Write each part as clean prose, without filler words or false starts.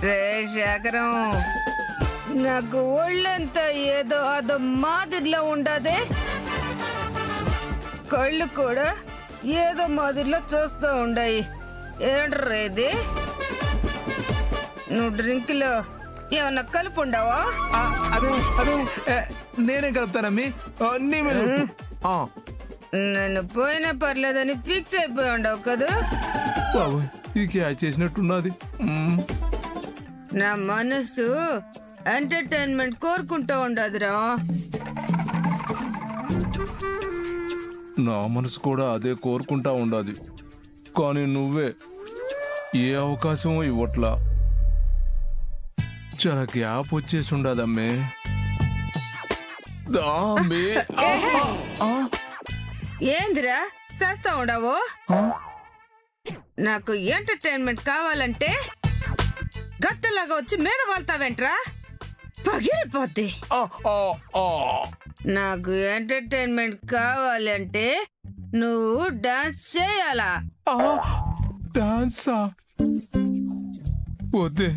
రే శేఖరం, నాకు ఒళ్ళంతా ఏదో అదో మాదిరిలో ఉండదే, కళ్ళు కూడా ఏదో మాదిరిలో చూస్తూ ఉండాయి. ఏంట్రా ఇది? నువ్వు డ్రింక్ లో ఏమన్నా కలుపు ఉండవా? నేనే కలుపుతానమ్మి. నన్ను పోయినా పర్లేదని ఫిక్స్ అయిపోయి ఉండవు కదా? బాబు ఈ క్యాచ్ చేసినట్టున్నది. నా మనసు ఎంటర్టైన్మెంట్ కోరుకుంటూ ఉండదురా. నా మనసు కూడా అదే కోరుకుంటా ఉండదు. కానీ నువ్వే ఏ అవకాశం ఇవ్వట్లా. చాలా గ్యాప్ వచ్చేసి ఉండదమ్మే. ఏందిరా చేస్తా ఉండవు? నాకు ఎంటర్టైన్మెంట్ కావాలంటే గత్తలాగా వచ్చి మీద వాళ్తావేంట్రా? పగిలిపోద్ది. నాకు ఎంటర్టైన్మెంట్ కావాలంటే నువ్వు డాన్స్ చేయాలా? డాన్సా? వద్దే,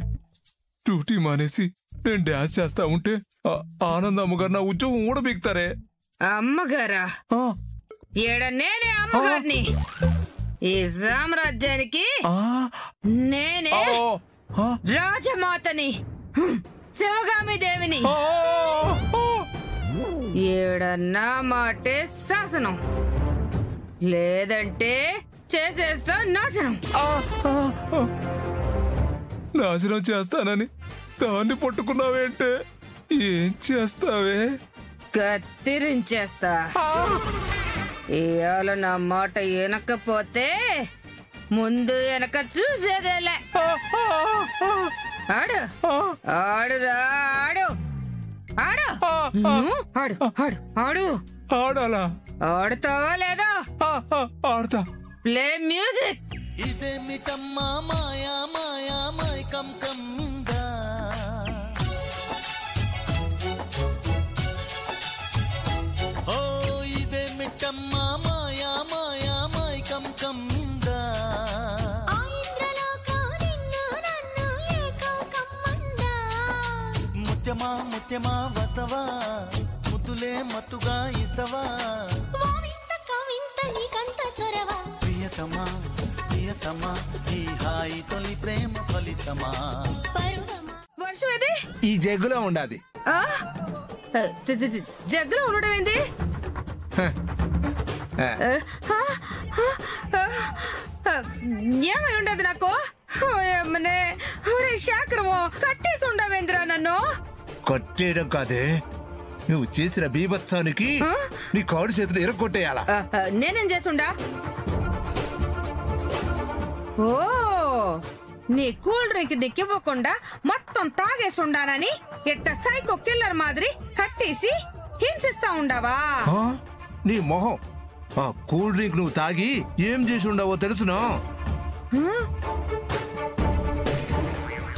డ్యూటీ మానేసి నేను డాన్స్ చేస్తా ఉంటే ఆనందమ్మ గారు నా ఉద్యోగం ఊడబీక్తారే. అమ్మగారా? ఏడ నేనే అమ్మగారిని. ఈ సామ్రాజ్యానికి నేనే రాజమాతని, శివగామి దేవిని. ఏడ నా మాటే శాసనం, లేదంటే చేసేస్తా నాశనం. నాశనం చేస్తానని దాన్ని పట్టుకున్నావేంటే? ఏం చేస్తావే? కత్తిరించేస్తా. ఇవాళ నా మాట వెనకపోతే ముందు వెనక చూసేదేలే. ఆడు ఆడురా, ఆడు ఆడు ఆడు ఆడు ఆడు. ఆడాలా? ఆడుతావా లేదా? ఆడతా. Play music. ఇదేమిటమ్మా మాయా మాయా మైకం కమ్మిందా, ఓ ఇదేమిటమ్మా మాయా మాయా మైకం కమ్మిందా, ముత్యమా ముత్యమా వస్తవా, ముద్దులే మత్తుగా ఇస్తవా, ప్రియతమా ప్రియతమా ఈ హాయి తొలి ప్రేమ ఫలితమా. వర్షం ఏది? ఈ జగ్గులో ఉండాది. జగ్గులో ఉండడం ఏంది? ఏమై ఉండదు నాకు? శాఖరము కట్టేసి ఉండవేంద్రా నన్ను? కొట్టేయడం కాదే, నువ్వు చేసిన బీభత్సానికి నీ కాడు చేతులు ఎరగొట్టేయాలా? నేనేం చేసుండా? ఓ, నీ కూల్ డ్రింక్ నీకివ్వకుండా మొత్తం తాగేసి ఉండానని ఇట్ట సైకో కిల్లర్ మాదిరి కట్టేసి హింసిస్తా ఉండవా? నీ మొహం. ఆ కూల్ డ్రింక్ నువ్వు తాగి ఏం చేసి ఉండవో తెలుసునా?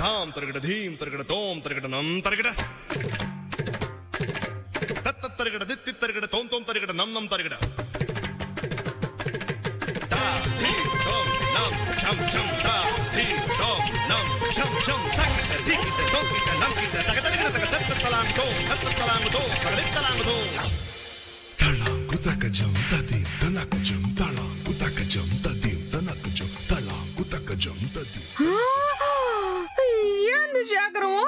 ధాం తరగడ ధీం తరగడ తోం తరగడ నం తరగడ తత్త తరగడ దిత్తి తరగడ తోం తోం తరగడ నం నం తరగడ తా ధీం తోం నం ఛం ఛం తా ధీం తోం నం ఛం ఛం తరగడ దిక్కిట తోకిట నంకిట తగ తరగడ తగ తత్త తలాం తోం తత్త తలాం తోం తగడ తలాం తోం తళాంగు తకజం తదీం తనకజం తళాంగు తకజం తదీం తనకజం తళాంగు తకజం తదీం. ఏంది శాఖరము?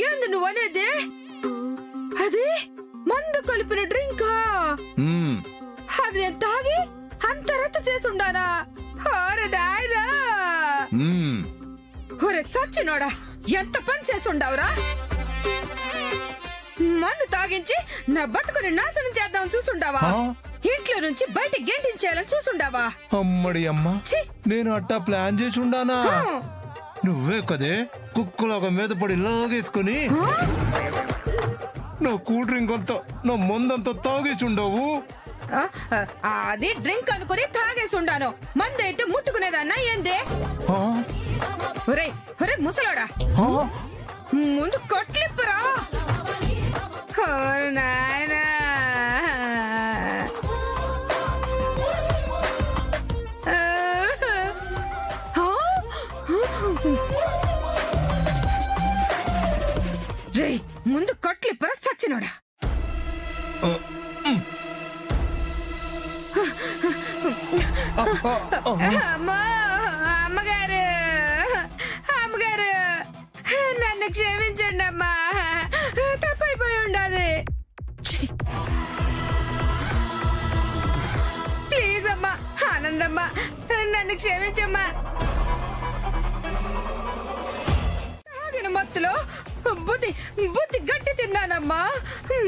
ఏంది నువ్వు అనేది? అది మందు కలిపిన డ్రింకా? అది నేను తాగి అంత రద్దు చేసి ఉండానా? నాయనా, ఒరే సచ్చినోడా, ఎంత పని చేసి ఉండవురా? మందు తాగించి నా బట్టుకుని నాశనం చేద్దామని చూసుండావా? ఇంట్లో నుంచి బయట గెంటించేయాలని చూసుండావా? అమ్మడి అమ్మ, నేను అట్టా ప్లాన్ చేసి ఉండానా? నువ్వే కదే కుక్కలాగా మీద పడి లాగేసుకుని నా కూల్ డ్రింక్ అంతా నా మందంతా తాగేసి ఉండవు. అది డ్రింక్ అనుకుని తాగేసి ఉండాను. మందు అయితే ముట్టుకునేదన్నా ఏంది? ఒరే ఒరే ముసలోడా, ముందు కొట్లిప్పురా. నాయనా, అమ్మా అమ్మగారు అమ్మగారు నన్ను క్షమించండి అమ్మా, తప్పైపోయి ఉండాలి. ప్లీజ్ అమ్మా ఆనందమ్మా, నన్ను క్షమించమ్మా. తాగిన మత్తులో బుద్ధి బుద్ధి గట్టి తిన్నానమ్మా,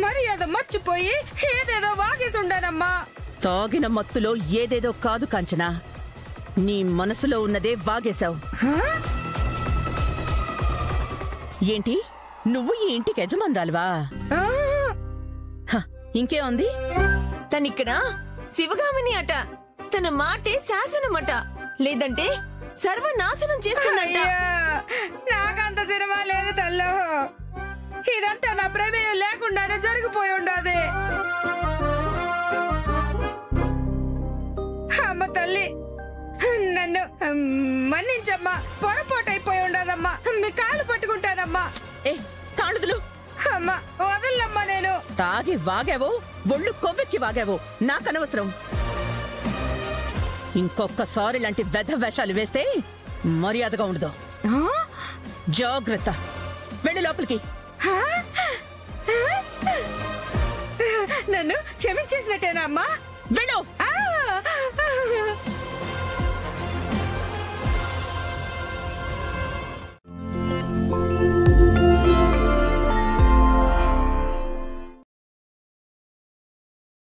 మర్యాద మర్చిపోయి ఏదేదో వాగేసి ఉండానమ్మా. తాగిన మత్తులో ఏదేదో కాదు కాంచనా, నీ మనసులో ఉన్నదే వాగేశావు. ఏంటి నువ్వు ఈ ఇంటికి యజమానురాలివా? ఇంకే ఉంది? తనిక్కడ శివగామిని అట, తన మాటే శాసనమట, లేదంటే సర్వనాశనం చేస్తుందంట. నాకంత సినిమా లేదు తల్లో, ఇదంతా నా ప్రమేయం లేకుండానే జరిగిపోయి ఉండదు. అమ్మ తల్లి నన్ను మన్నించమ్మా, పొరపాటు అయిపోయి ఉండదమ్మా, మీ కాళ్ళు పట్టుకుంటానమ్మా. ఏ కాళ్ళుదులు అమ్మా వదలమ్మా, నేను తాగి వాగావో ఒళ్ళు కొవ్వెక్కి వాగావో నాకనవసరం. ఇంకొకసారి ఇలాంటి వెధ వేషాలు వేస్తే మర్యాదగా ఉండదు. జాగ్రత్త, వెళ్ళి లోపలికి. నన్ను క్షమించేసినట్టేనా అమ్మా? వెళ్ళు.